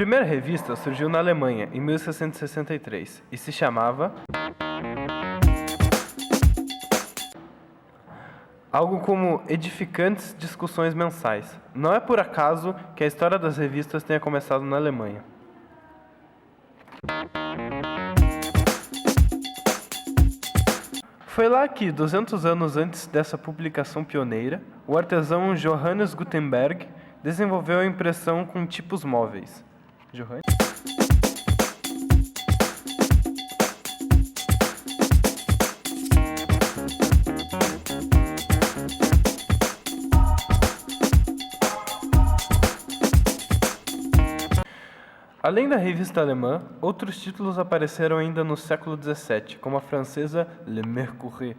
primeira revista surgiu na Alemanha, em 1663, e se chamava algo como Edificantes Discussões Mensais. Não é por acaso que a história das revistas tenha começado na Alemanha. Foi lá que, 200 anos antes dessa publicação pioneira, o artesão Johannes Gutenberg desenvolveu a impressão com tipos móveis. Além da revista alemã, outros títulos apareceram ainda no século XVII, como a francesa Le Mercure.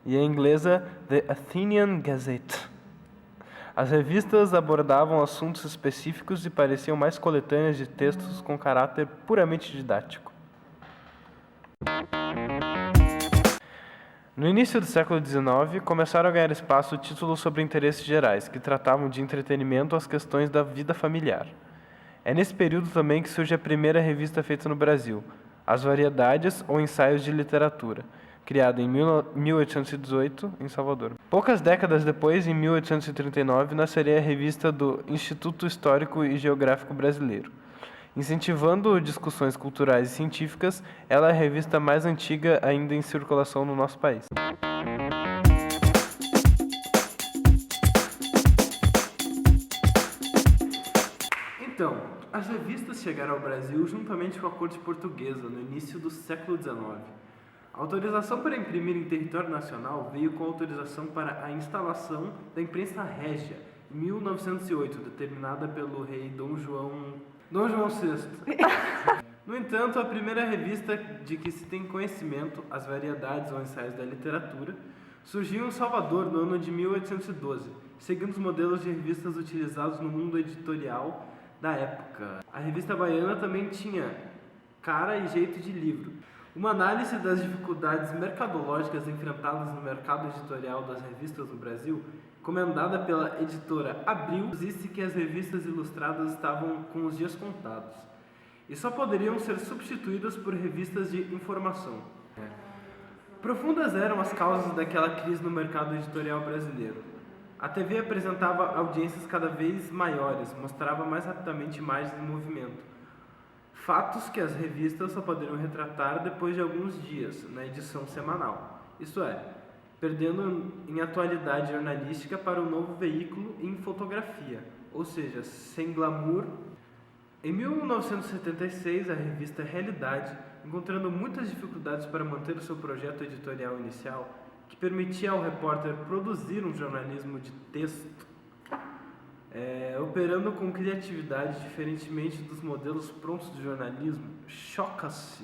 E a inglesa The Athenian Gazette. As revistas abordavam assuntos específicos e pareciam mais coletâneas de textos com caráter puramente didático. No início do século XIX, começaram a ganhar espaço títulos sobre interesses gerais, que tratavam de entretenimento às questões da vida familiar. É nesse período também que surge a primeira revista feita no Brasil, As Variedades ou Ensaios de Literatura, criada em 1818, em Salvador. Poucas décadas depois, em 1839, nasceria a revista do Instituto Histórico e Geográfico Brasileiro. Incentivando discussões culturais e científicas, ela é a revista mais antiga ainda em circulação no nosso país. Então, as revistas chegaram ao Brasil juntamente com a corte portuguesa no início do século XIX. A autorização para imprimir em território nacional veio com a autorização para a instalação da imprensa régia, em 1908, determinada pelo rei Dom João VI. No entanto, a primeira revista de que se tem conhecimento, As Variedades ou Ensaios da Literatura, surgiu em Salvador no ano de 1812, seguindo os modelos de revistas utilizados no mundo editorial da época. A revista baiana também tinha cara e jeito de livro. Uma análise das dificuldades mercadológicas enfrentadas no mercado editorial das revistas no Brasil, comandada pela editora Abril, disse que as revistas ilustradas estavam com os dias contados e só poderiam ser substituídas por revistas de informação. Profundas eram as causas daquela crise no mercado editorial brasileiro. A TV apresentava audiências cada vez maiores, mostrava mais rapidamente imagens em movimento. Fatos que as revistas só poderiam retratar depois de alguns dias, na edição semanal. Isto é, perdendo em atualidade jornalística para o novo veículo em fotografia, ou seja, sem glamour. Em 1976, a revista Realidade, encontrando muitas dificuldades para manter o seu projeto editorial inicial, que permitia ao repórter produzir um jornalismo de texto, operando com criatividade, diferentemente dos modelos prontos de jornalismo, choca-se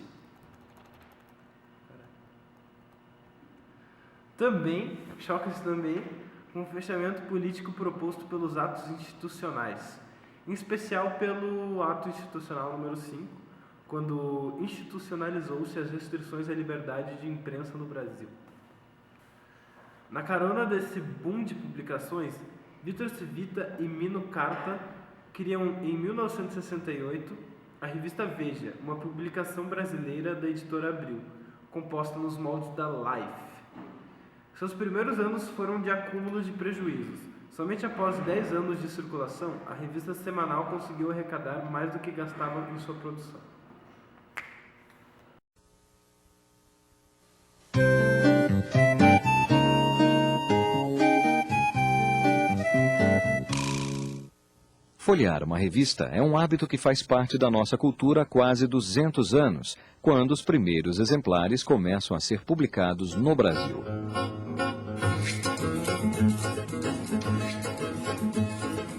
também com o fechamento político proposto pelos atos institucionais, em especial pelo ato institucional número 5, quando institucionalizou-se as restrições à liberdade de imprensa no Brasil. Na carona desse boom de publicações, Vitor Civita e Mino Carta criam em 1968 a revista Veja, uma publicação brasileira da editora Abril, composta nos moldes da Life. Seus primeiros anos foram de acúmulo de prejuízos. Somente após 10 anos de circulação, a revista semanal conseguiu arrecadar mais do que gastava em sua produção. Folhear uma revista é um hábito que faz parte da nossa cultura há quase 200 anos, quando os primeiros exemplares começam a ser publicados no Brasil.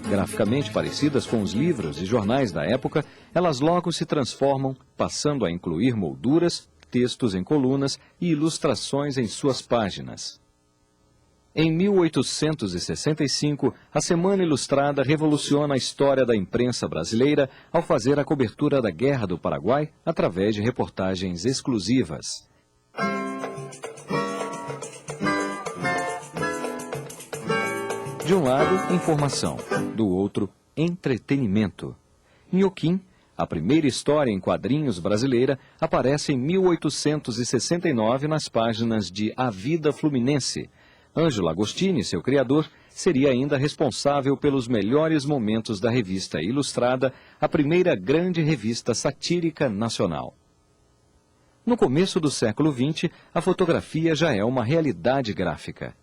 Graficamente parecidas com os livros e jornais da época, elas logo se transformam, passando a incluir molduras, textos em colunas e ilustrações em suas páginas. Em 1865, a Semana Ilustrada revoluciona a história da imprensa brasileira ao fazer a cobertura da Guerra do Paraguai através de reportagens exclusivas. De um lado, informação, do outro, entretenimento. Nhoquim, a primeira história em quadrinhos brasileira, aparece em 1869 nas páginas de A Vida Fluminense. Ângelo Agostini, seu criador, seria ainda responsável pelos melhores momentos da revista Ilustrada, a primeira grande revista satírica nacional. No começo do século XX, a fotografia já é uma realidade gráfica.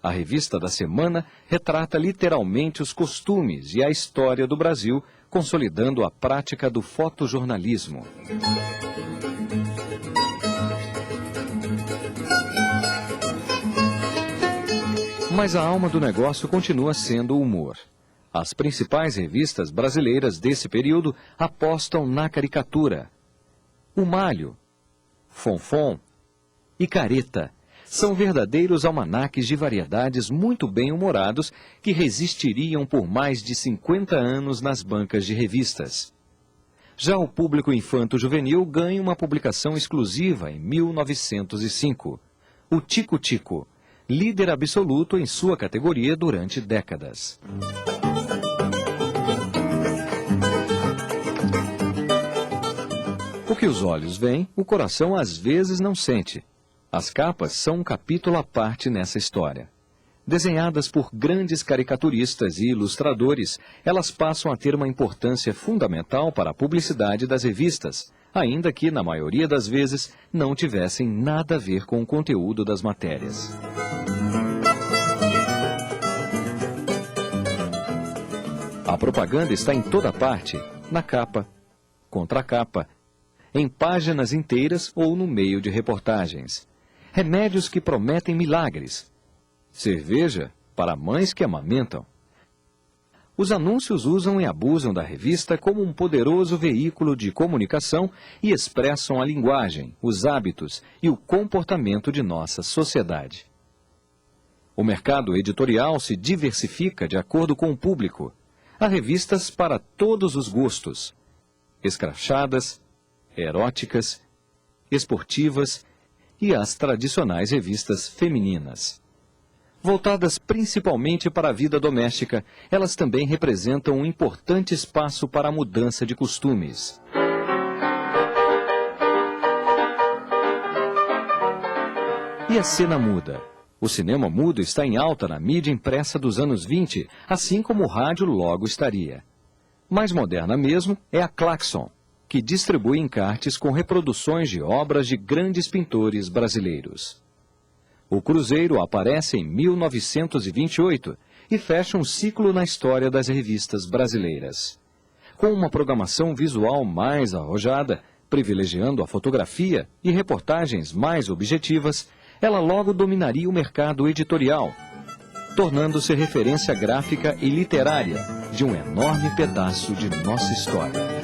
A revista da semana retrata literalmente os costumes e a história do Brasil, consolidando a prática do fotojornalismo. Mas a alma do negócio continua sendo o humor. As principais revistas brasileiras desse período apostam na caricatura. O Malho, Fonfon e Careta são verdadeiros almanaques de variedades muito bem-humorados que resistiriam por mais de 50 anos nas bancas de revistas. Já o público infanto-juvenil ganha uma publicação exclusiva em 1905, o Tico Tico, líder absoluto em sua categoria durante décadas. O que os olhos veem, o coração às vezes não sente. As capas são um capítulo à parte nessa história. Desenhadas por grandes caricaturistas e ilustradores, elas passam a ter uma importância fundamental para a publicidade das revistas, ainda que, na maioria das vezes, não tivessem nada a ver com o conteúdo das matérias. A propaganda está em toda parte, na capa, contracapa, em páginas inteiras ou no meio de reportagens. Remédios que prometem milagres. Cerveja para mães que amamentam. Os anúncios usam e abusam da revista como um poderoso veículo de comunicação e expressam a linguagem, os hábitos e o comportamento de nossa sociedade. O mercado editorial se diversifica de acordo com o público. Há revistas para todos os gostos, escrachadas, eróticas, esportivas e as tradicionais revistas femininas. Voltadas principalmente para a vida doméstica, elas também representam um importante espaço para a mudança de costumes. E a cena muda. O cinema mudo está em alta na mídia impressa dos anos 20, assim como o rádio logo estaria. Mais moderna mesmo é a Claxon, que distribui encartes com reproduções de obras de grandes pintores brasileiros. O Cruzeiro aparece em 1928 e fecha um ciclo na história das revistas brasileiras. Com uma programação visual mais arrojada, privilegiando a fotografia e reportagens mais objetivas, ela logo dominaria o mercado editorial, tornando-se referência gráfica e literária de um enorme pedaço de nossa história.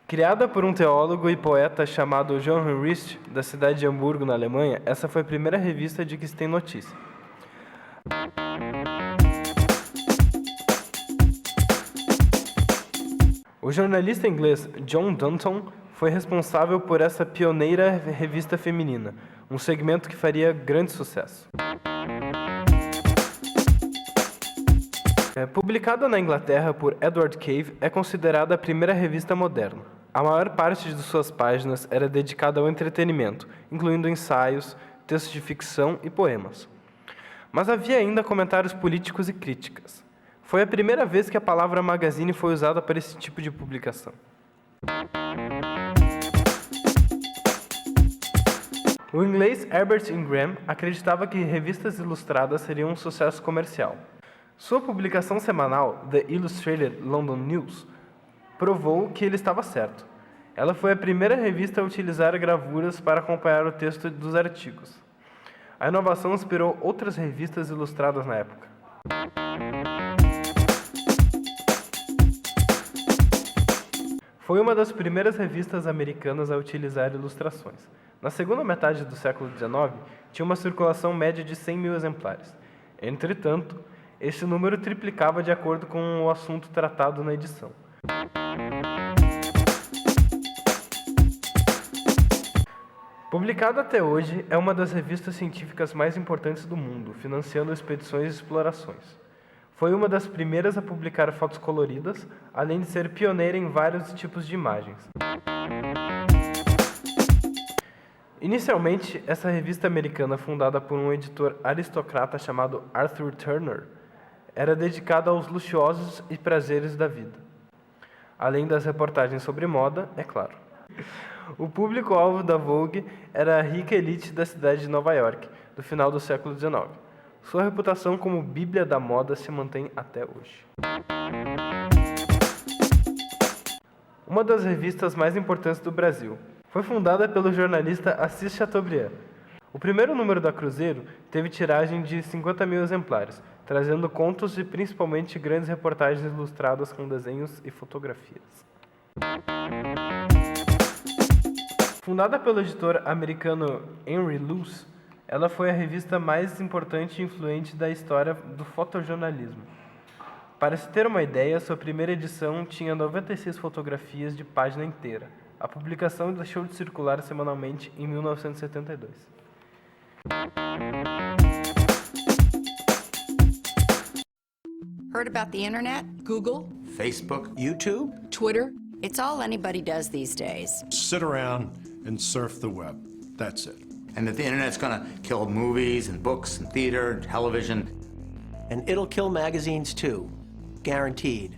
Criada por um teólogo e poeta chamado Johann Rist, da cidade de Hamburgo, na Alemanha, essa foi a primeira revista de que se tem notícia. O jornalista inglês John Dunton foi responsável por essa pioneira revista feminina, um segmento que faria grande sucesso. Publicada na Inglaterra por Edward Cave, é considerada a primeira revista moderna. A maior parte de suas páginas era dedicada ao entretenimento, incluindo ensaios, textos de ficção e poemas. Mas havia ainda comentários políticos e críticas. Foi a primeira vez que a palavra magazine foi usada para esse tipo de publicação. O inglês Herbert Ingram acreditava que revistas ilustradas seriam um sucesso comercial. Sua publicação semanal, The Illustrated London News, provou que ele estava certo. Ela foi a primeira revista a utilizar gravuras para acompanhar o texto dos artigos. A inovação inspirou outras revistas ilustradas na época. Foi uma das primeiras revistas americanas a utilizar ilustrações. Na segunda metade do século XIX, tinha uma circulação média de 100 mil exemplares. Entretanto, esse número triplicava de acordo com o assunto tratado na edição. Publicada até hoje, é uma das revistas científicas mais importantes do mundo, financiando expedições e explorações. Foi uma das primeiras a publicar fotos coloridas, além de ser pioneira em vários tipos de imagens. Inicialmente, essa revista americana, fundada por um editor aristocrata chamado Arthur Turner, era dedicada aos luxuosos e prazeres da vida. Além das reportagens sobre moda, é claro. O público-alvo da Vogue era a rica elite da cidade de Nova York, do final do século XIX. Sua reputação como Bíblia da moda se mantém até hoje. Uma das revistas mais importantes do Brasil. Foi fundada pelo jornalista Assis Chateaubriand. O primeiro número da Cruzeiro teve tiragem de 50 mil exemplares, trazendo contos e principalmente grandes reportagens ilustradas com desenhos e fotografias. Fundada pelo editor americano Henry Luce, ela foi a revista mais importante e influente da história do fotojornalismo. Para se ter uma ideia, sua primeira edição tinha 96 fotografias de página inteira. A publicação deixou de circular semanalmente em 1972. Heard about the internet? Google? Facebook? YouTube? Twitter? It's all anybody does these days. Sit around and surf the web. That's it. And that the internet's gonna kill movies and books and theater and television. And it'll kill magazines too. Guaranteed.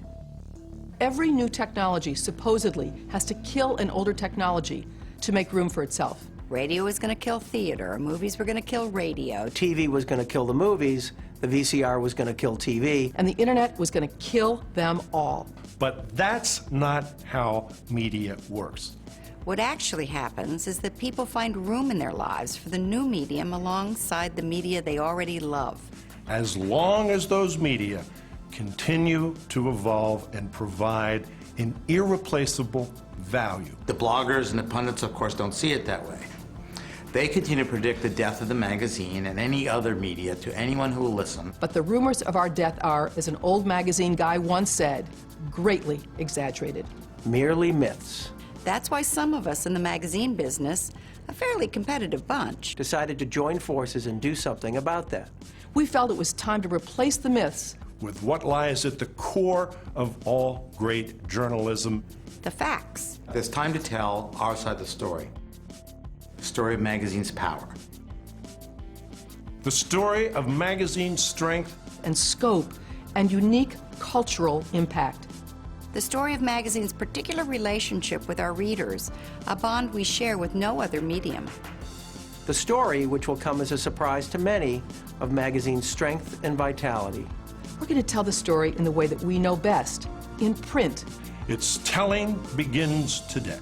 Every new technology supposedly has to kill an older technology to make room for itself. Radio is going to kill theater. Movies were going to kill radio. TV was going to kill the movies. The VCR was going to kill TV. And the internet was going to kill them all. But that's not how media works. What actually happens is that people find room in their lives for the new medium alongside the media they already love. As long as those media continue to evolve and provide an irreplaceable value. The bloggers and the pundits, of course, don't see it that way. They continue to predict the death of the magazine and any other media to anyone who will listen. But the rumors of our death are, as an old magazine guy once said, greatly exaggerated. Merely myths. That's why some of us in the magazine business, a fairly competitive bunch, Decided to join forces and do something about that. We felt it was time to replace the myths With what lies at the core of all great journalism. the facts. It's time to tell our side of the story. The story of magazine's power. The story of magazine strength and scope and unique cultural impact. The story of magazine's particular relationship with our readers, a bond we share with no other medium. The story, which will come as a surprise to many, of magazine's strength and vitality. We're going to tell the story in the way that we know best, in print. Its telling begins today.